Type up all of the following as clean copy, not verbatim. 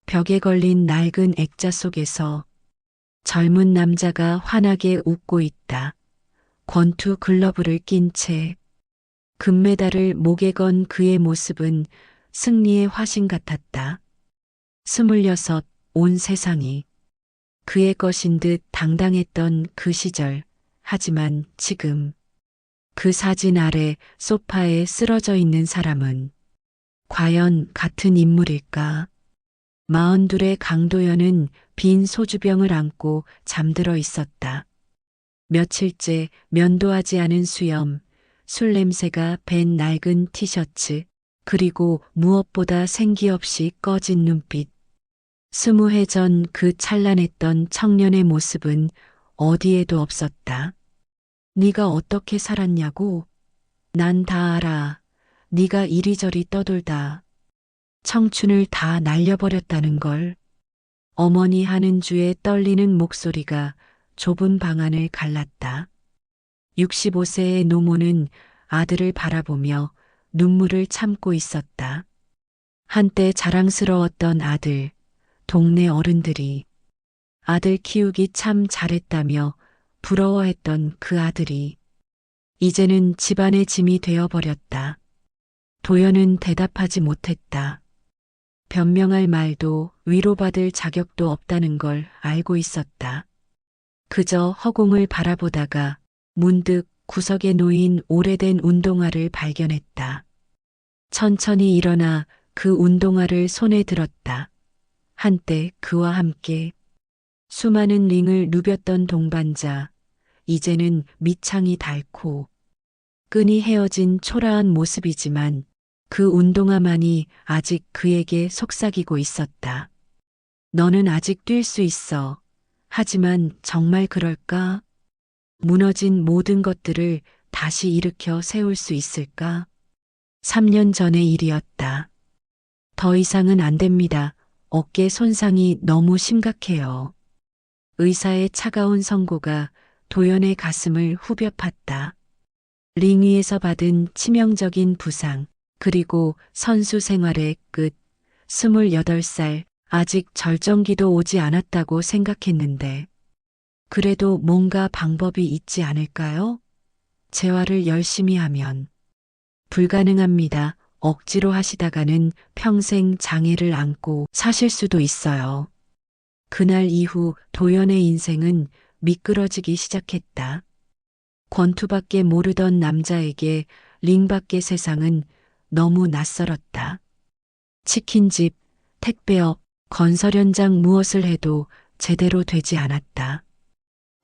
벽에 걸린 낡은 액자 속에서 젊은 남자가 환하게 웃고 있다. 권투 글러브를 낀 채 금메달을 목에 건 그의 모습은 승리의 화신 같았다. 26, 온 세상이 그의 것인 듯 당당했던 그 시절. 하지만 지금 그 사진 아래 소파에 쓰러져 있는 사람은 과연 같은 인물일까? 42의 강도연은 빈 소주병을 안고 잠들어 있었다. 며칠째 면도하지 않은 수염, 술 냄새가 밴 낡은 티셔츠, 그리고 무엇보다 생기 없이 꺼진 눈빛. 20해 전 그 찬란했던 청년의 모습은 어디에도 없었다. 네가 어떻게 살았냐고? 난 다 알아. 네가 이리저리 떠돌다 청춘을 다 날려버렸다는 걸. 어머니 하는 주에 떨리는 목소리가 좁은 방 안을 갈랐다. 65세의 노모는 아들을 바라보며 눈물을 참고 있었다. 한때 자랑스러웠던 아들, 동네 어른들이 아들 키우기 참 잘했다며 부러워했던 그 아들이 이제는 집안의 짐이 되어버렸다. 도연은 대답하지 못했다. 변명할 말도 위로받을 자격도 없다는 걸 알고 있었다. 그저 허공을 바라보다가 문득 구석에 놓인 오래된 운동화를 발견했다. 천천히 일어나 그 운동화를 손에 들었다. 한때 그와 함께 수많은 링을 누볐던 동반자, 이제는 밑창이 닳고 끈이 헤어진 초라한 모습이지만 그 운동화만이 아직 그에게 속삭이고 있었다. 너는 아직 뛸 수 있어. 하지만 정말 그럴까? 무너진 모든 것들을 다시 일으켜 세울 수 있을까? 3년 전의 일이었다. 더 이상은 안 됩니다. 어깨 손상이 너무 심각해요. 의사의 차가운 선고가 도연의 가슴을 후벼 팠다. 링 위에서 받은 치명적인 부상, 그리고 선수 생활의 끝. 28살, 아직 절정기도 오지 않았다고 생각했는데, 그래도 뭔가 방법이 있지 않을까요? 재활을 열심히 하면. 불가능합니다. 억지로 하시다가는 평생 장애를 안고 사실 수도 있어요. 그날 이후 도연의 인생은 미끄러지기 시작했다. 권투밖에 모르던 남자에게 링밖의 세상은 너무 낯설었다. 치킨집, 택배업, 건설 현장 무엇을 해도 제대로 되지 않았다.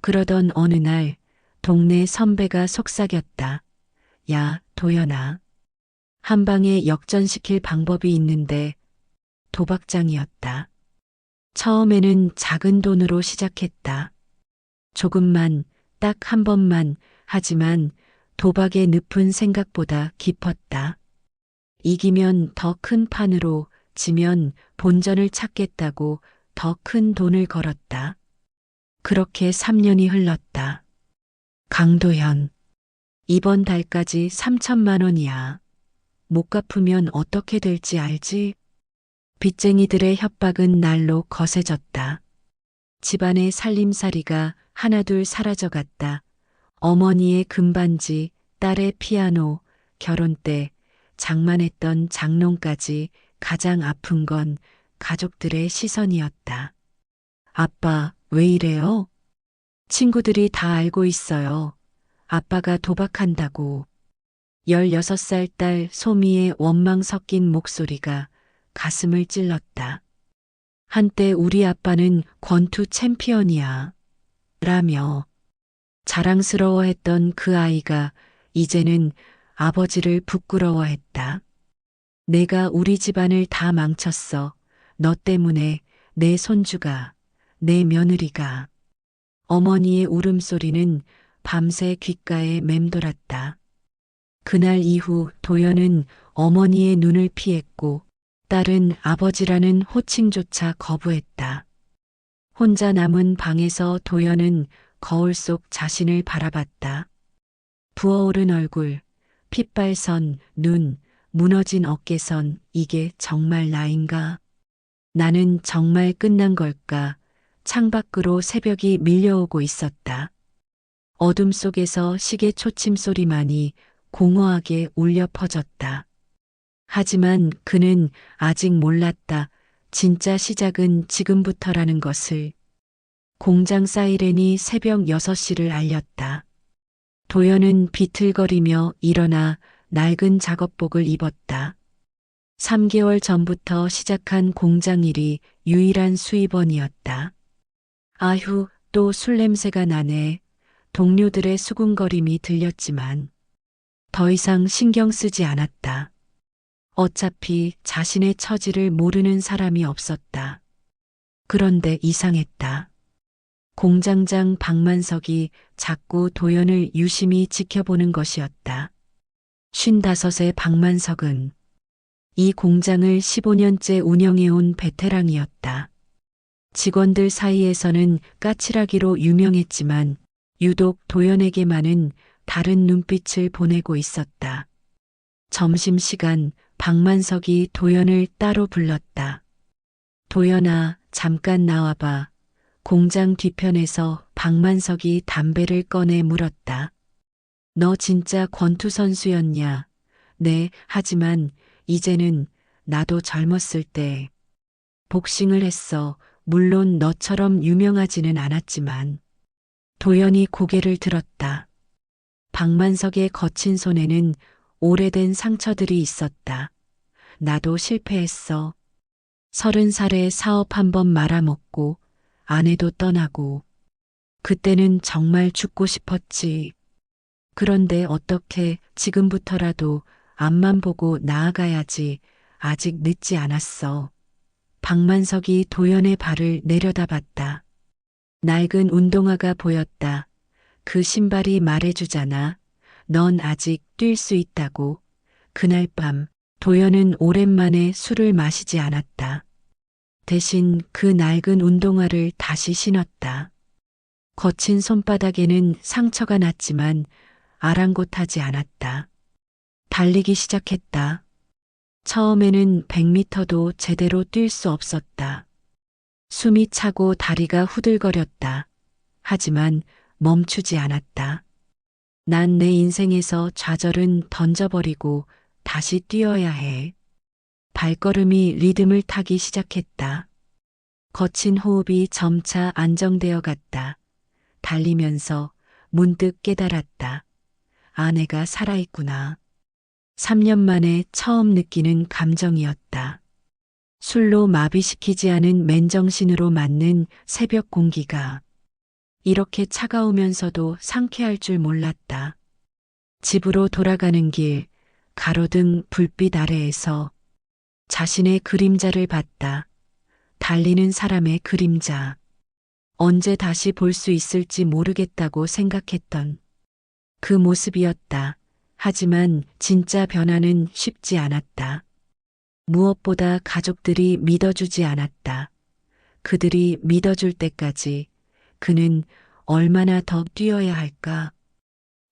그러던 어느 날 동네 선배가 속삭였다. 야, 도연아. 한 방에 역전시킬 방법이 있는데. 도박장이었다. 처음에는 작은 돈으로 시작했다. 조금만, 딱 한 번만. 하지만 도박의 늪은 생각보다 깊었다. 이기면 더 큰 판으로, 지면 본전을 찾겠다고 더 큰 돈을 걸었다. 그렇게 3년이 흘렀다. 강도현, 이번 달까지 3천만 원이야. 못 갚으면 어떻게 될지 알지? 빚쟁이들의 협박은 날로 거세졌다. 집안의 살림살이가 하나둘 사라져갔다. 어머니의 금반지, 딸의 피아노, 결혼 때 장만했던 장롱까지. 가장 아픈 건 가족들의 시선이었다. 아빠, 왜 이래요? 친구들이 다 알고 있어요. 아빠가 도박한다고. 16살 딸 소미의 원망 섞인 목소리가 가슴을 찔렀다. 한때 우리 아빠는 권투 챔피언이야. 라며 자랑스러워했던 그 아이가 이제는 아버지를 부끄러워했다. 내가 우리 집안을 다 망쳤어. 너 때문에 내 손주가, 내 며느리가. 어머니의 울음소리는 밤새 귓가에 맴돌았다. 그날 이후 도연은 어머니의 눈을 피했고 딸은 아버지라는 호칭조차 거부했다. 혼자 남은 방에서 도연은 거울 속 자신을 바라봤다. 부어오른 얼굴, 핏발선, 눈, 무너진 어깨선, 이게 정말 나인가? 나는 정말 끝난 걸까? 창밖으로 새벽이 밀려오고 있었다. 어둠 속에서 시계 초침 소리만이 공허하게 울려 퍼졌다. 하지만 그는 아직 몰랐다. 진짜 시작은 지금부터라는 것을. 공장 사이렌이 새벽 6시를 알렸다. 도연은 비틀거리며 일어나 낡은 작업복을 입었다. 3개월 전부터 시작한 공장 일이 유일한 수입원이었다. 아휴, 또 술 냄새가 나네. 동료들의 수군거림이 들렸지만 더 이상 신경 쓰지 않았다. 어차피 자신의 처지를 모르는 사람이 없었다. 그런데 이상했다. 공장장 박만석이 자꾸 도연을 유심히 지켜보는 것이었다. 55의 박만석은 이 공장을 15년째 운영해온 베테랑이었다. 직원들 사이에서는 까칠하기로 유명했지만 유독 도연에게만은 다른 눈빛을 보내고 있었다. 점심시간 박만석이 도연을 따로 불렀다. 도연아, 잠깐 나와봐. 공장 뒤편에서 박만석이 담배를 꺼내 물었다. 너 진짜 권투 선수였냐? 네, 하지만 이제는 나도 젊었을 때 복싱을 했어. 물론 너처럼 유명하지는 않았지만. 도연이 고개를 들었다. 박만석의 거친 손에는 오래된 상처들이 있었다. 나도 실패했어. 30살에 사업 한 번 말아먹고 아내도 떠나고 그때는 정말 죽고 싶었지. 그런데 어떻게 지금부터라도 앞만 보고 나아가야지. 아직 늦지 않았어. 박만석이 도연의 발을 내려다봤다. 낡은 운동화가 보였다. 그 신발이 말해주잖아. 넌 아직 뛸 수 있다고. 그날 밤 도연은 오랜만에 술을 마시지 않았다. 대신 그 낡은 운동화를 다시 신었다. 거친 손바닥에는 상처가 났지만 아랑곳하지 않았다. 달리기 시작했다. 처음에는 100m도 제대로 뛸 수 없었다. 숨이 차고 다리가 후들거렸다. 하지만 멈추지 않았다. 난 내 인생에서 좌절은 던져버리고 다시 뛰어야 해. 발걸음이 리듬을 타기 시작했다. 거친 호흡이 점차 안정되어 갔다. 달리면서 문득 깨달았다. 아내가 살아있구나. 3년 만에 처음 느끼는 감정이었다. 술로 마비시키지 않은 맨정신으로 맞는 새벽 공기가 이렇게 차가우면서도 상쾌할 줄 몰랐다. 집으로 돌아가는 길, 가로등 불빛 아래에서 자신의 그림자를 봤다. 달리는 사람의 그림자. 언제 다시 볼 수 있을지 모르겠다고 생각했던 그 모습이었다. 하지만 진짜 변화는 쉽지 않았다. 무엇보다 가족들이 믿어주지 않았다. 그들이 믿어줄 때까지 그는 얼마나 더 뛰어야 할까?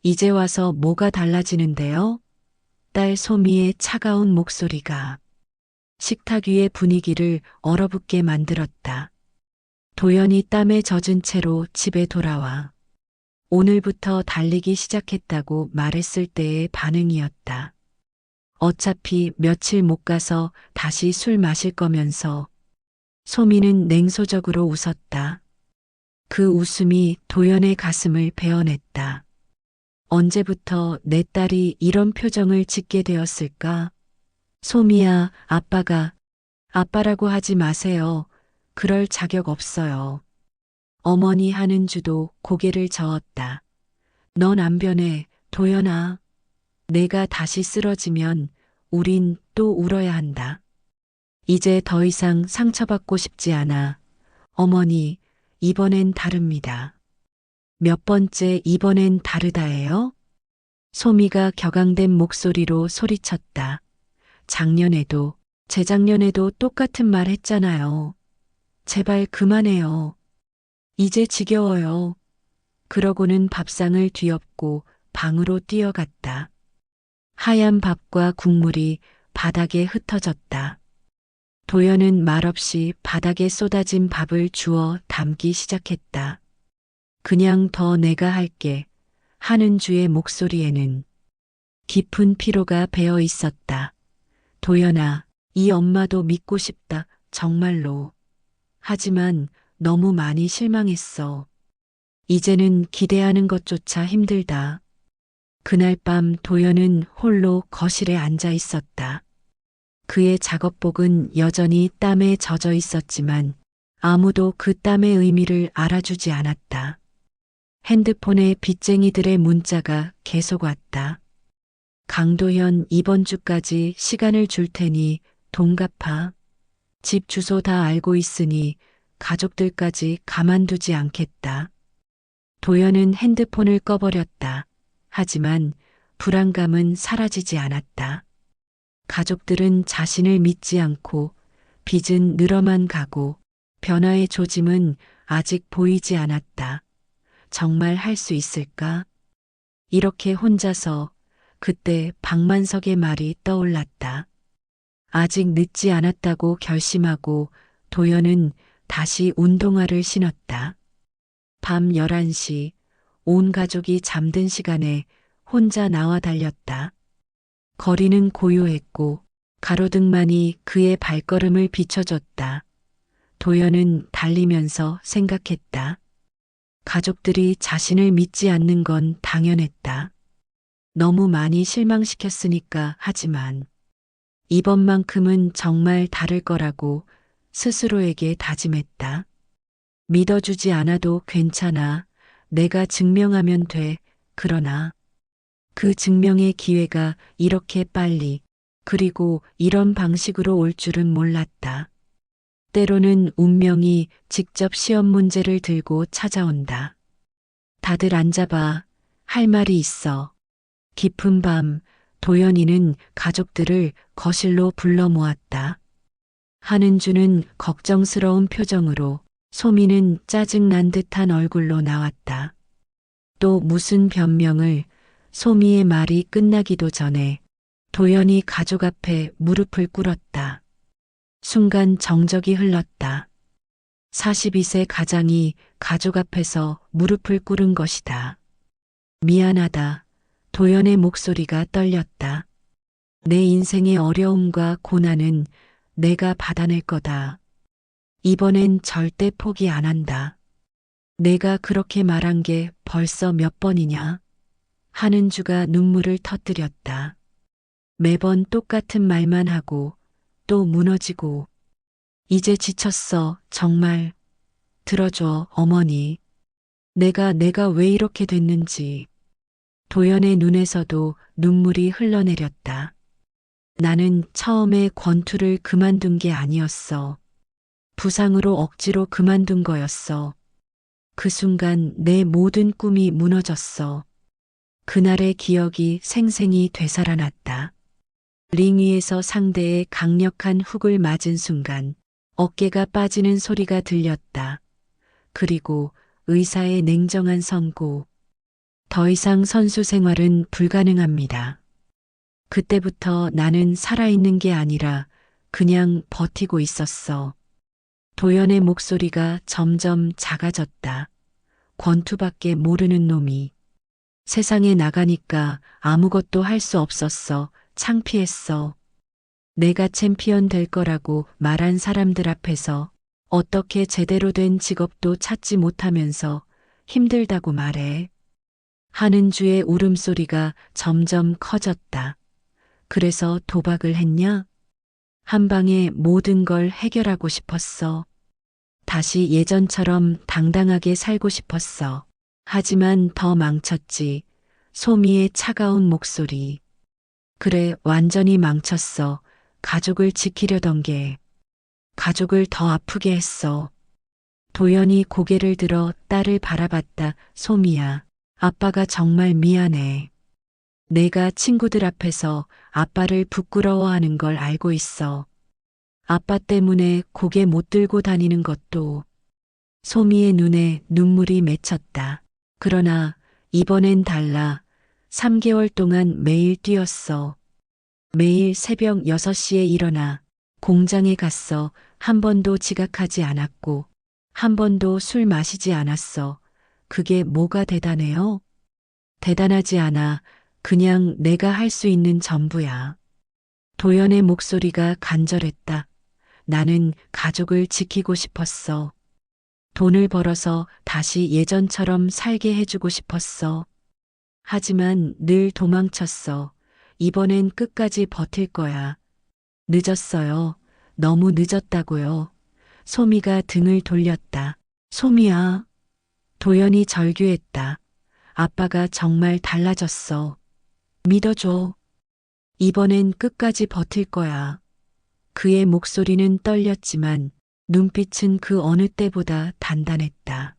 이제 와서 뭐가 달라지는데요? 딸 소미의 차가운 목소리가 식탁 위의 분위기를 얼어붙게 만들었다. 도연이 땀에 젖은 채로 집에 돌아와 오늘부터 달리기 시작했다고 말했을 때의 반응이었다. 어차피 며칠 못 가서 다시 술 마실 거면서. 소미는 냉소적으로 웃었다. 그 웃음이 도연의 가슴을 베어냈다. 언제부터 내 딸이 이런 표정을 짓게 되었을까? 소미야, 아빠라고 하지 마세요. 그럴 자격 없어요. 어머니 하는 주도 고개를 저었다. 넌 안 변해, 도연아. 내가 다시 쓰러지면 우린 또 울어야 한다. 이제 더 이상 상처받고 싶지 않아. 어머니, 이번엔 다릅니다. 몇 번째 이번엔 다르다예요? 소미가 격앙된 목소리로 소리쳤다. 작년에도, 재작년에도 똑같은 말 했잖아요. 제발 그만해요. 이제 지겨워요. 그러고는 밥상을 뒤엎고 방으로 뛰어갔다. 하얀 밥과 국물이 바닥에 흩어졌다. 도연은 말없이 바닥에 쏟아진 밥을 주워 담기 시작했다. 그냥 더 내가 할게 하는 주의 목소리에는 깊은 피로가 배어 있었다. 도연아, 이 엄마도 믿고 싶다, 정말로. 하지만 너무 많이 실망했어. 이제는 기대하는 것조차 힘들다. 그날 밤 도연은 홀로 거실에 앉아 있었다. 그의 작업복은 여전히 땀에 젖어 있었지만 아무도 그 땀의 의미를 알아주지 않았다. 핸드폰에 빚쟁이들의 문자가 계속 왔다. 강도현 이번 주까지 시간을 줄 테니 돈 갚아. 집 주소 다 알고 있으니 가족들까지 가만두지 않겠다. 도연은 핸드폰을 꺼버렸다. 하지만 불안감은 사라지지 않았다. 가족들은 자신을 믿지 않고 빚은 늘어만 가고 변화의 조짐은 아직 보이지 않았다. 정말 할 수 있을까? 이렇게 혼자서 그때 박만석의 말이 떠올랐다. 아직 늦지 않았다고 결심하고 도연은 다시 운동화를 신었다. 밤 11시 온 가족이 잠든 시간에 혼자 나와 달렸다. 거리는 고요했고 가로등만이 그의 발걸음을 비춰줬다. 도연은 달리면서 생각했다. 가족들이 자신을 믿지 않는 건 당연했다. 너무 많이 실망시켰으니까. 하지만 이번만큼은 정말 다를 거라고 스스로에게 다짐했다. 믿어주지 않아도 괜찮아. 내가 증명하면 돼. 그러나 그 증명의 기회가 이렇게 빨리 그리고 이런 방식으로 올 줄은 몰랐다. 때로는 운명이 직접 시험 문제를 들고 찾아온다. 다들 앉아봐. 할 말이 있어. 깊은 밤 도연이는 가족들을 거실로 불러 모았다. 한은주는 걱정스러운 표정으로, 소미는 짜증난 듯한 얼굴로 나왔다. 또 무슨 변명을. 소미의 말이 끝나기도 전에 도연이 가족 앞에 무릎을 꿇었다. 순간 정적이 흘렀다. 42세 가장이 가족 앞에서 무릎을 꿇은 것이다. 미안하다. 도연의 목소리가 떨렸다. 내 인생의 어려움과 고난은 내가 받아낼 거다. 이번엔 절대 포기 안 한다. 내가 그렇게 말한 게 벌써 몇 번이냐? 한은주가 눈물을 터뜨렸다. 매번 똑같은 말만 하고 또 무너지고. 이제 지쳤어, 정말. 들어줘, 어머니. 내가 왜 이렇게 됐는지. 도연의 눈에서도 눈물이 흘러내렸다. 나는 처음에 권투를 그만둔 게 아니었어. 부상으로 억지로 그만둔 거였어. 그 순간 내 모든 꿈이 무너졌어. 그날의 기억이 생생히 되살아났다. 링 위에서 상대의 강력한 훅을 맞은 순간 어깨가 빠지는 소리가 들렸다. 그리고 의사의 냉정한 선고. 더 이상 선수 생활은 불가능합니다. 그때부터 나는 살아있는 게 아니라 그냥 버티고 있었어. 도연의 목소리가 점점 작아졌다. 권투밖에 모르는 놈이. 세상에 나가니까 아무것도 할 수 없었어. 창피했어. 내가 챔피언 될 거라고 말한 사람들 앞에서 어떻게 제대로 된 직업도 찾지 못하면서 힘들다고 말해. 한은주의 울음소리가 점점 커졌다. 그래서 도박을 했냐? 한 방에 모든 걸 해결하고 싶었어. 다시 예전처럼 당당하게 살고 싶었어. 하지만 더 망쳤지. 소미의 차가운 목소리. 그래, 완전히 망쳤어. 가족을 지키려던 게 가족을 더 아프게 했어. 도연이 고개를 들어 딸을 바라봤다. 소미야, 아빠가 정말 미안해. 내가 친구들 앞에서 아빠를 부끄러워하는 걸 알고 있어. 아빠 때문에 고개 못 들고 다니는 것도. 소미의 눈에 눈물이 맺혔다. 그러나 이번엔 달라. 3개월 동안 매일 뛰었어. 매일 새벽 6시에 일어나 공장에 갔어. 한 번도 지각하지 않았고, 한 번도 술 마시지 않았어. 그게 뭐가 대단해요? 대단하지 않아. 그냥 내가 할 수 있는 전부야. 도연의 목소리가 간절했다. 나는 가족을 지키고 싶었어. 돈을 벌어서 다시 예전처럼 살게 해주고 싶었어. 하지만 늘 도망쳤어. 이번엔 끝까지 버틸 거야. 늦었어요. 너무 늦었다고요. 소미가 등을 돌렸다. 소미야. 도연이 절규했다. 아빠가 정말 달라졌어. 믿어줘. 이번엔 끝까지 버틸 거야. 그의 목소리는 떨렸지만 눈빛은 그 어느 때보다 단단했다.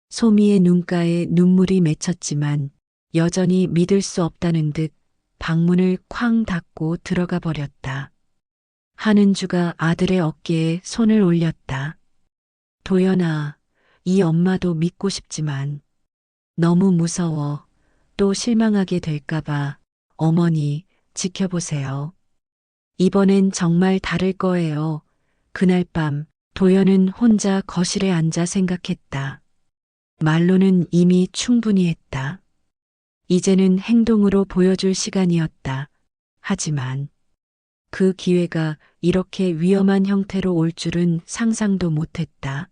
소미의 눈가에 눈물이 맺혔지만 여전히 믿을 수 없다는 듯 방문을 쾅 닫고 들어가 버렸다. 한은주가 아들의 어깨에 손을 올렸다. 도연아, 이 엄마도 믿고 싶지만 너무 무서워. 또 실망하게 될까봐 어머니 지켜보세요. 이번엔 정말 다를 거예요. 그날 밤 도연은 혼자 거실에 앉아 생각했다. 말로는 이미 충분히 했다. 이제는 행동으로 보여줄 시간이었다. 하지만 그 기회가 이렇게 위험한 형태로 올 줄은 상상도 못했다.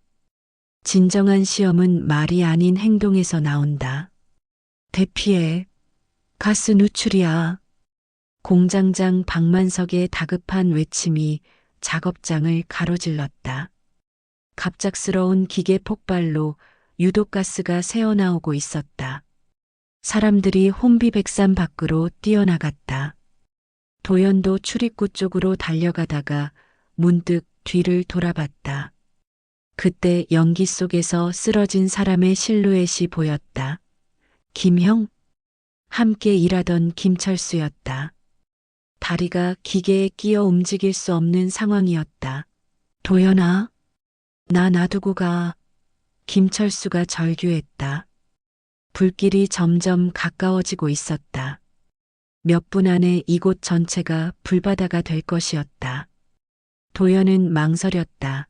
진정한 시험은 말이 아닌 행동에서 나온다. 대피해. 가스 누출이야. 공장장 박만석의 다급한 외침이 작업장을 가로질렀다. 갑작스러운 기계 폭발로 유독가스가 새어나오고 있었다. 사람들이 혼비백산 밖으로 뛰어나갔다. 도연도 출입구 쪽으로 달려가다가 문득 뒤를 돌아봤다. 그때 연기 속에서 쓰러진 사람의 실루엣이 보였다. 김형? 함께 일하던 김철수였다. 다리가 기계에 끼어 움직일 수 없는 상황이었다. 도연아, 나 놔두고 가. 김철수가 절규했다. 불길이 점점 가까워지고 있었다. 몇 분 안에 이곳 전체가 불바다가 될 것이었다. 도연은 망설였다.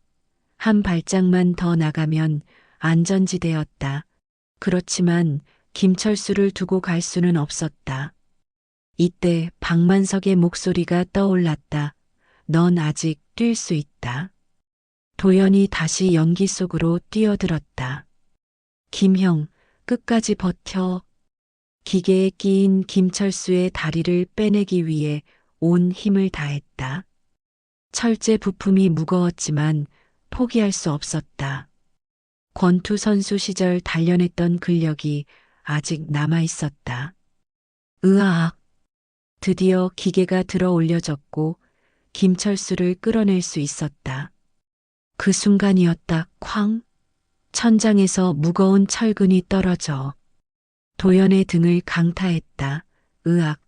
한 발짝만 더 나가면 안전지대였다. 그렇지만 김철수를 두고 갈 수는 없었다. 이때 박만석의 목소리가 떠올랐다. 넌 아직 뛸 수 있다. 도연이 다시 연기 속으로 뛰어들었다. 김형, 끝까지 버텨. 기계에 끼인 김철수의 다리를 빼내기 위해 온 힘을 다했다. 철제 부품이 무거웠지만 포기할 수 없었다. 권투 선수 시절 단련했던 근력이 아직 남아 있었다. 으악! 드디어 기계가 들어 올려졌고 김철수를 끌어낼 수 있었다. 그 순간이었다. 쾅! 천장에서 무거운 철근이 떨어져 도연의 등을 강타했다. 으악!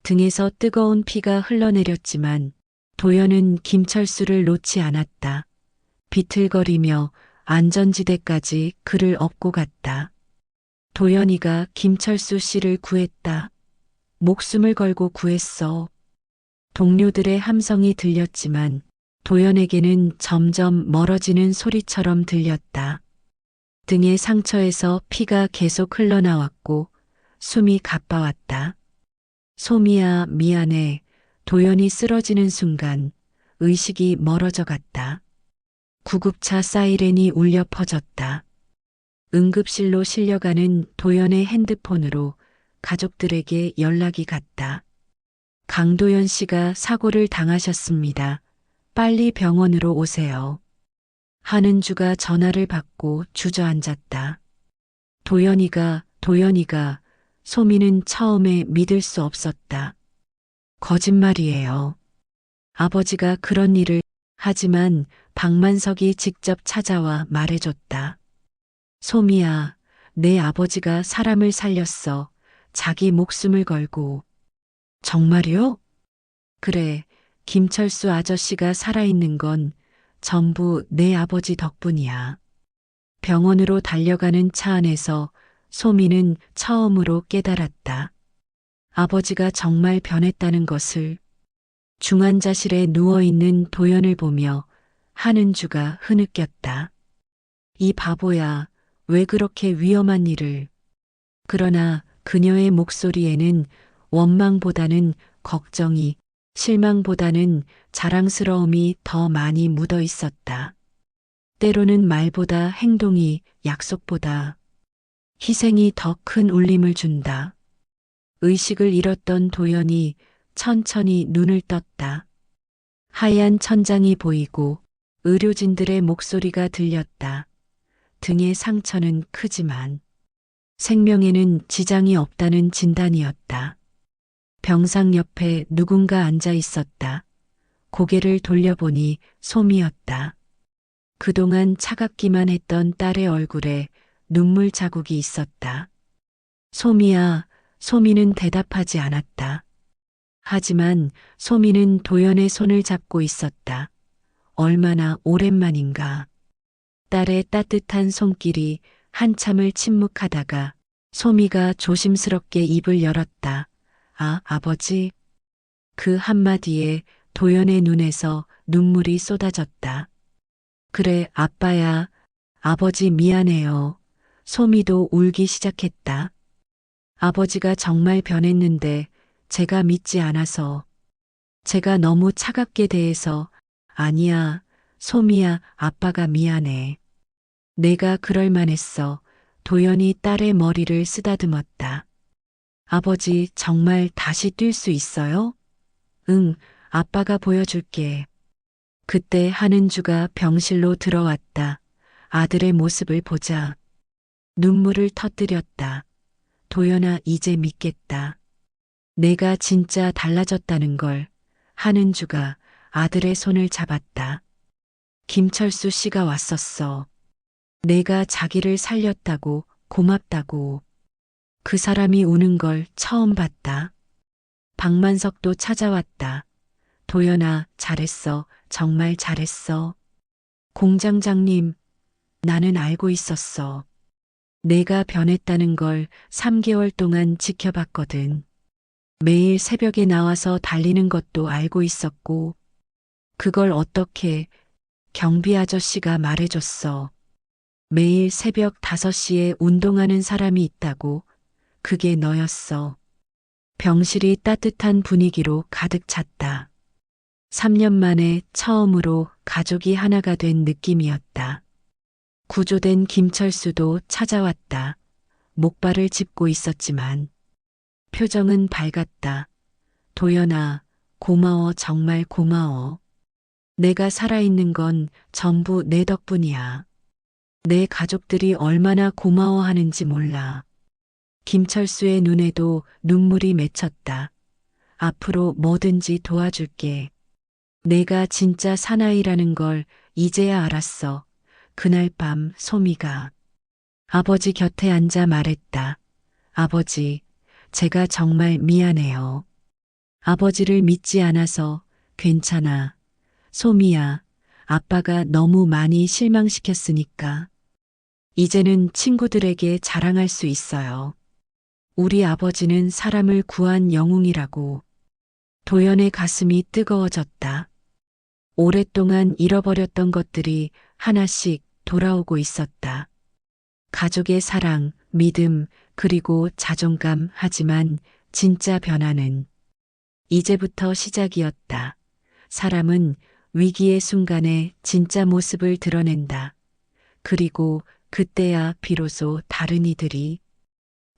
등에서 뜨거운 피가 흘러내렸지만 도연은 김철수를 놓지 않았다. 비틀거리며 안전지대까지 그를 업고 갔다. 도연이가 김철수 씨를 구했다. 목숨을 걸고 구했어. 동료들의 함성이 들렸지만 도연에게는 점점 멀어지는 소리처럼 들렸다. 등의 상처에서 피가 계속 흘러나왔고 숨이 가빠왔다. 소미야, 미안해. 도연이 쓰러지는 순간 의식이 멀어져 갔다. 구급차 사이렌이 울려 퍼졌다. 응급실로 실려가는 도연의 핸드폰으로 가족들에게 연락이 갔다. 강도연 씨가 사고를 당하셨습니다. 빨리 병원으로 오세요. 한은주가 전화를 받고 주저앉았다. 도연이가 소미는 처음에 믿을 수 없었다. 거짓말이에요. 아버지가 그런 일을 하지만 박만석이 직접 찾아와 말해줬다. 소미야, 내 아버지가 사람을 살렸어. 자기 목숨을 걸고. 정말요? 그래, 김철수 아저씨가 살아있는 건 전부 내 아버지 덕분이야. 병원으로 달려가는 차 안에서 소미는 처음으로 깨달았다. 아버지가 정말 변했다는 것을. 중환자실에 누워있는 도연을 보며 한은주가 흐느꼈다. 이 바보야, 왜 그렇게 위험한 일을. 그러나 그녀의 목소리에는 원망보다는 걱정이, 실망보다는 자랑스러움이 더 많이 묻어 있었다. 때로는 말보다 행동이, 약속보다 희생이 더 큰 울림을 준다. 의식을 잃었던 도연이 천천히 눈을 떴다. 하얀 천장이 보이고 의료진들의 목소리가 들렸다. 등의 상처는 크지만 생명에는 지장이 없다는 진단이었다. 병상 옆에 누군가 앉아 있었다. 고개를 돌려보니 솜이었다. 그동안 차갑기만 했던 딸의 얼굴에 눈물 자국이 있었다. 솜이야, 솜이는 대답하지 않았다. 하지만 솜이는 도연의 손을 잡고 있었다. 얼마나 오랜만인가. 딸의 따뜻한 손길이 한참을 침묵하다가 솜이가 조심스럽게 입을 열었다. 아, 아버지. 그 한마디에 도연의 눈에서 눈물이 쏟아졌다. 그래, 아빠야. 아버지 미안해요. 솜이도 울기 시작했다. 아버지가 정말 변했는데 제가 믿지 않아서, 제가 너무 차갑게 대해서. 아니야, 솜이야, 아빠가 미안해. 내가 그럴 만했어. 도연이 딸의 머리를 쓰다듬었다. 아버지 정말 다시 뛸 수 있어요? 응, 아빠가 보여줄게. 그때 한은주가 병실로 들어왔다. 아들의 모습을 보자. 눈물을 터뜨렸다. 도연아, 이제 믿겠다. 내가 진짜 달라졌다는 걸. 한은주가 아들의 손을 잡았다. 김철수 씨가 왔었어. 내가 자기를 살렸다고, 고맙다고. 그 사람이 우는 걸 처음 봤다. 박만석도 찾아왔다. 도연아, 잘했어. 정말 잘했어. 공장장님, 나는 알고 있었어. 내가 변했다는 걸 3개월 동안 지켜봤거든. 매일 새벽에 나와서 달리는 것도 알고 있었고, 그걸 어떻게 경비 아저씨가 말해줬어. 매일 새벽 5시에 운동하는 사람이 있다고. 그게 너였어. 병실이 따뜻한 분위기로 가득 찼다. 3년 만에 처음으로 가족이 하나가 된 느낌이었다. 구조된 김철수도 찾아왔다. 목발을 짚고 있었지만 표정은 밝았다. 도연아, 고마워, 정말 고마워. 내가 살아있는 건 전부 내 덕분이야. 내 가족들이 얼마나 고마워하는지 몰라. 김철수의 눈에도 눈물이 맺혔다. 앞으로 뭐든지 도와줄게. 내가 진짜 사나이라는 걸 이제야 알았어. 그날 밤 솜이가 아버지 곁에 앉아 말했다. 아버지, 제가 정말 미안해요. 아버지를 믿지 않아서. 괜찮아. 솜이야, 아빠가 너무 많이 실망시켰으니까. 이제는 친구들에게 자랑할 수 있어요. 우리 아버지는 사람을 구한 영웅이라고. 도연의 가슴이 뜨거워졌다. 오랫동안 잃어버렸던 것들이 하나씩 돌아오고 있었다. 가족의 사랑, 믿음, 그리고 자존감. 하지만 진짜 변화는 이제부터 시작이었다. 사람은 위기의 순간에 진짜 모습을 드러낸다. 그리고 그때야 비로소 다른 이들이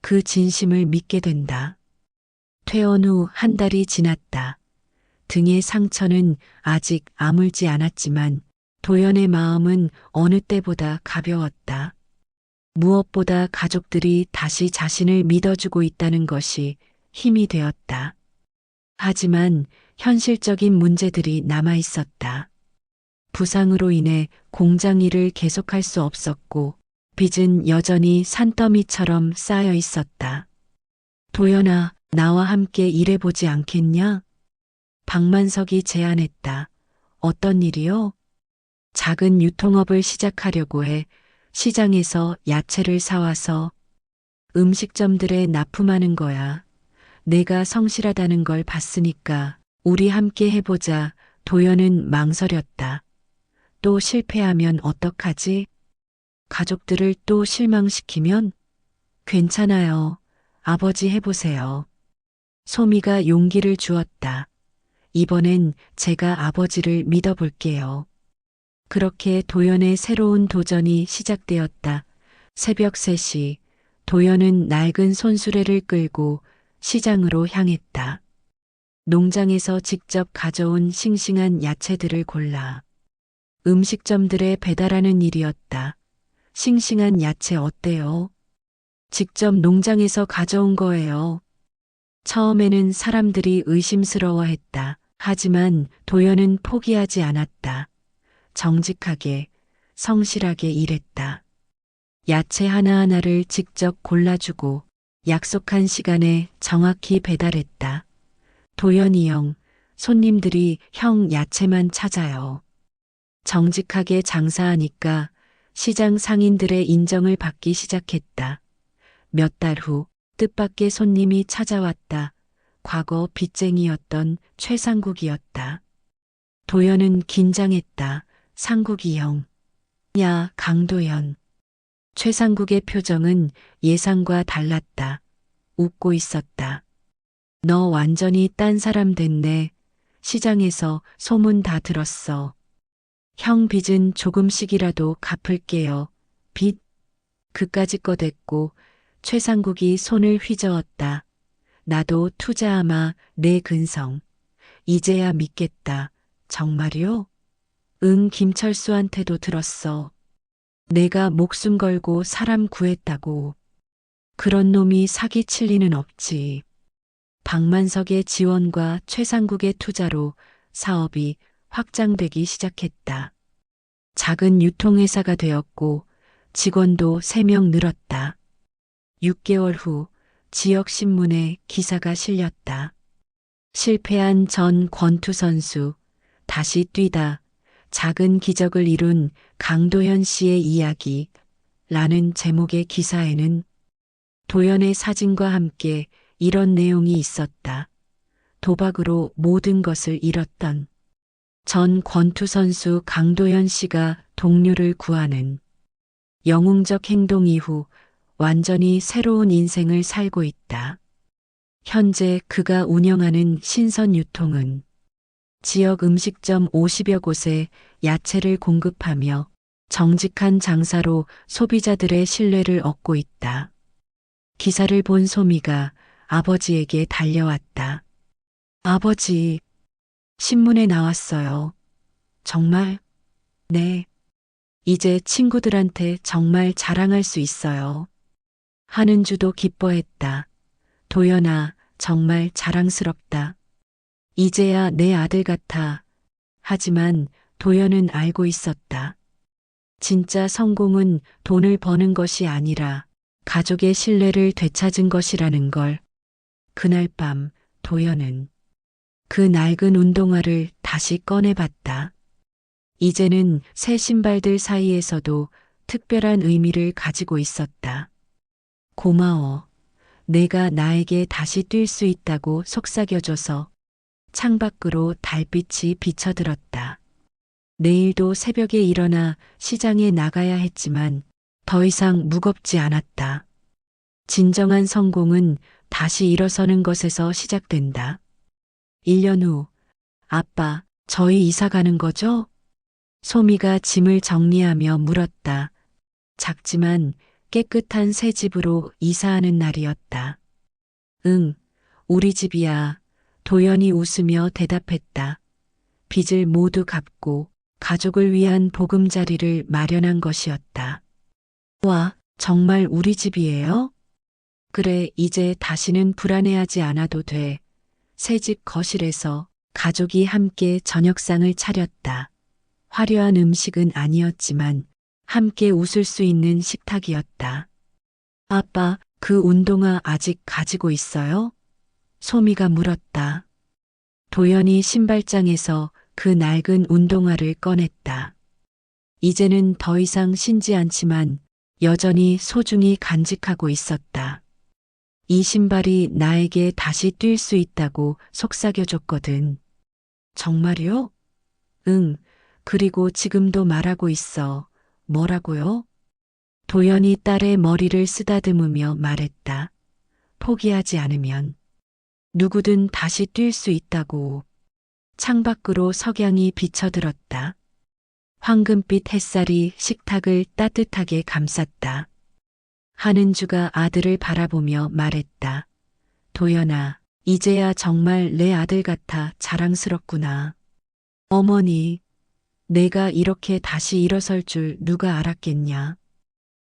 그 진심을 믿게 된다. 퇴원 후 1달이 지났다. 등의 상처는 아직 아물지 않았지만 도연의 마음은 어느 때보다 가벼웠다. 무엇보다 가족들이 다시 자신을 믿어주고 있다는 것이 힘이 되었다. 하지만 현실적인 문제들이 남아 있었다. 부상으로 인해 공장 일을 계속할 수 없었고 빚은 여전히 산더미처럼 쌓여 있었다. 도연아, 나와 함께 일해보지 않겠냐? 박만석이 제안했다. 어떤 일이요? 작은 유통업을 시작하려고 해. 시장에서 야채를 사와서 음식점들에 납품하는 거야. 내가 성실하다는 걸 봤으니까. 우리 함께 해보자. 도연은 망설였다. 또 실패하면 어떡하지? 가족들을 또 실망시키면? 괜찮아요. 아버지 해보세요. 소미가 용기를 주었다. 이번엔 제가 아버지를 믿어볼게요. 그렇게 도연의 새로운 도전이 시작되었다. 새벽 3시, 도연은 낡은 손수레를 끌고 시장으로 향했다. 농장에서 직접 가져온 싱싱한 야채들을 골라 음식점들에 배달하는 일이었다. 싱싱한 야채 어때요? 직접 농장에서 가져온 거예요. 처음에는 사람들이 의심스러워했다. 하지만 도연은 포기하지 않았다. 정직하게, 성실하게 일했다. 야채 하나하나를 직접 골라주고 약속한 시간에 정확히 배달했다. 도연이 형, 손님들이 형 야채만 찾아요. 정직하게 장사하니까 시장 상인들의 인정을 받기 시작했다. 몇 달 후 뜻밖의 손님이 찾아왔다. 과거 빚쟁이였던 최상국이었다. 도연은 긴장했다. 상국이 형. 야, 강도연. 최상국의 표정은 예상과 달랐다. 웃고 있었다. 너 완전히 딴 사람 됐네. 시장에서 소문 다 들었어. 형 빚은 조금씩이라도 갚을게요. 빚? 그까짓 거 됐고 최상국이 손을 휘저었다. 나도 투자하마 내 근성. 이제야 믿겠다. 정말요? 응, 김철수한테도 들었어. 내가 목숨 걸고 사람 구했다고. 그런 놈이 사기칠 리는 없지. 박만석의 지원과 최상국의 투자로 사업이 확장되기 시작했다. 작은 유통회사가 되었고 직원도 3명 늘었다. 6개월 후 지역신문에 기사가 실렸다. 실패한 전 권투 선수, 다시 뛰다, 작은 기적을 이룬 강도현 씨의 이야기 라는 제목의 기사에는 도연의 사진과 함께 이런 내용이 있었다. 도박으로 모든 것을 잃었던 전 권투 선수 강도현 씨가 동료를 구하는 영웅적 행동 이후 완전히 새로운 인생을 살고 있다. 현재 그가 운영하는 신선 유통은 지역 음식점 50여 곳에 야채를 공급하며 정직한 장사로 소비자들의 신뢰를 얻고 있다. 기사를 본 소미가 아버지에게 달려왔다. 아버지, 신문에 나왔어요. 정말? 네. 이제 친구들한테 정말 자랑할 수 있어요. 한은주도 기뻐했다. 도연아, 정말 자랑스럽다. 이제야 내 아들 같아. 하지만 도연은 알고 있었다. 진짜 성공은 돈을 버는 것이 아니라 가족의 신뢰를 되찾은 것이라는 걸. 그날 밤 도연은 그 낡은 운동화를 다시 꺼내봤다. 이제는 새 신발들 사이에서도 특별한 의미를 가지고 있었다. 고마워. 내가 나에게 다시 뛸 수 있다고 속삭여줘서. 창밖으로 달빛이 비쳐들었다. 내일도 새벽에 일어나 시장에 나가야 했지만 더 이상 무겁지 않았다. 진정한 성공은 다시 일어서는 것에서 시작된다. 1년 후, 아빠, 저희 이사 가는 거죠? 소미가 짐을 정리하며 물었다. 작지만 깨끗한 새 집으로 이사하는 날이었다. 응, 우리 집이야. 도연이 웃으며 대답했다. 빚을 모두 갚고 가족을 위한 보금자리를 마련한 것이었다. 와, 정말 우리 집이에요? 그래, 이제 다시는 불안해하지 않아도 돼. 새집 거실에서 가족이 함께 저녁상을 차렸다. 화려한 음식은 아니었지만 함께 웃을 수 있는 식탁이었다. 아빠, 그 운동화 아직 가지고 있어요? 소미가 물었다. 도연이 신발장에서 그 낡은 운동화를 꺼냈다. 이제는 더 이상 신지 않지만 여전히 소중히 간직하고 있었다. 이 신발이 나에게 다시 뛸 수 있다고 속삭여줬거든. 정말요? 응, 그리고 지금도 말하고 있어. 뭐라고요? 도연이 딸의 머리를 쓰다듬으며 말했다. 포기하지 않으면 누구든 다시 뛸 수 있다고. 창밖으로 석양이 비쳐들었다. 황금빛 햇살이 식탁을 따뜻하게 감쌌다. 한은주가 아들을 바라보며 말했다. 도연아, 이제야 정말 내 아들 같아 자랑스럽구나. 어머니, 내가 이렇게 다시 일어설 줄 누가 알았겠냐.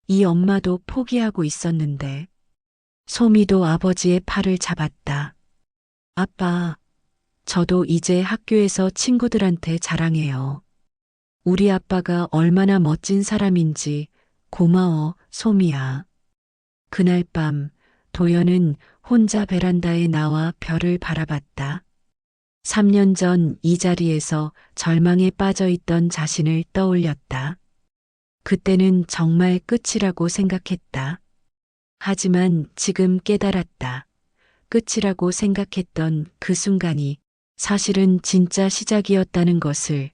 이 엄마도 포기하고 있었는데. 소미도 아버지의 팔을 잡았다. 아빠, 저도 이제 학교에서 친구들한테 자랑해요. 우리 아빠가 얼마나 멋진 사람인지. 고마워, 소미야. 그날 밤, 도연은 혼자 베란다에 나와 별을 바라봤다. 3년 전 이 자리에서 절망에 빠져 있던 자신을 떠올렸다. 그때는 정말 끝이라고 생각했다. 하지만 지금 깨달았다. 끝이라고 생각했던 그 순간이 사실은 진짜 시작이었다는 것을.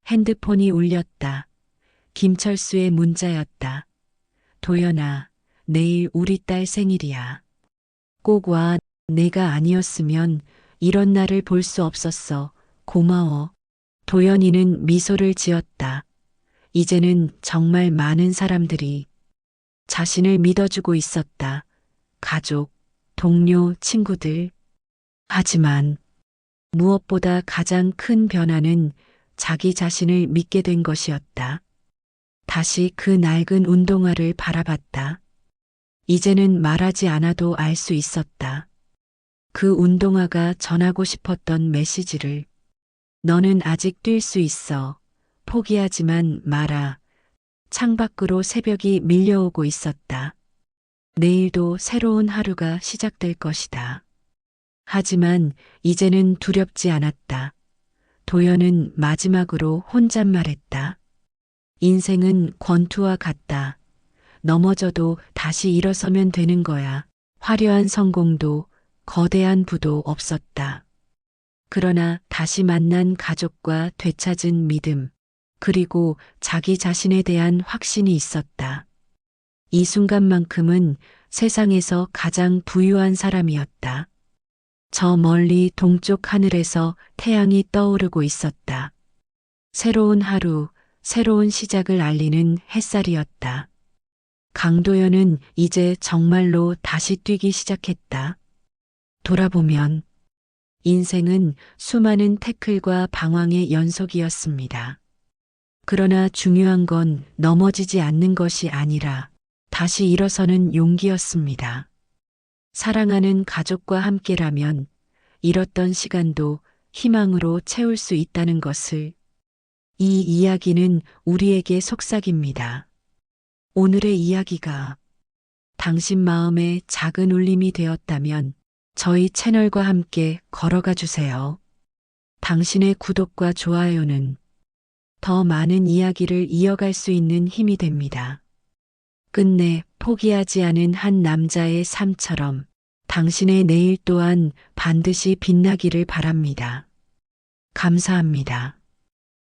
핸드폰이 울렸다. 김철수의 문자였다. 도연아, 내일 우리 딸 생일이야. 꼭 와. 내가 아니었으면 이런 날을 볼 수 없었어. 고마워. 도연이는 미소를 지었다. 이제는 정말 많은 사람들이 자신을 믿어주고 있었다. 가족, 동료, 친구들. 하지만 무엇보다 가장 큰 변화는 자기 자신을 믿게 된 것이었다. 다시 그 낡은 운동화를 바라봤다. 이제는 말하지 않아도 알 수 있었다. 그 운동화가 전하고 싶었던 메시지를. 너는 아직 뛸 수 있어. 포기하지만 마라. 창밖으로 새벽이 밀려오고 있었다. 내일도 새로운 하루가 시작될 것이다. 하지만 이제는 두렵지 않았다. 도연은 마지막으로 혼잣말했다. 인생은 권투와 같다. 넘어져도 다시 일어서면 되는 거야. 화려한 성공도 거대한 부도 없었다. 그러나 다시 만난 가족과 되찾은 믿음, 그리고 자기 자신에 대한 확신이 있었다. 이 순간만큼은 세상에서 가장 부유한 사람이었다. 저 멀리 동쪽 하늘에서 태양이 떠오르고 있었다. 새로운 하루, 새로운 시작을 알리는 햇살이었다. 강도연은 이제 정말로 다시 뛰기 시작했다. 돌아보면 인생은 수많은 태클과 방황의 연속이었습니다. 그러나 중요한 건 넘어지지 않는 것이 아니라 다시 일어서는 용기였습니다. 사랑하는 가족과 함께라면 잃었던 시간도 희망으로 채울 수 있다는 것을. 이 이야기는 우리에게 속삭입니다. 오늘의 이야기가 당신 마음에 작은 울림이 되었다면 저희 채널과 함께 걸어가 주세요. 당신의 구독과 좋아요는 더 많은 이야기를 이어갈 수 있는 힘이 됩니다. 끝내 포기하지 않은 한 남자의 삶처럼 당신의 내일 또한 반드시 빛나기를 바랍니다. 감사합니다.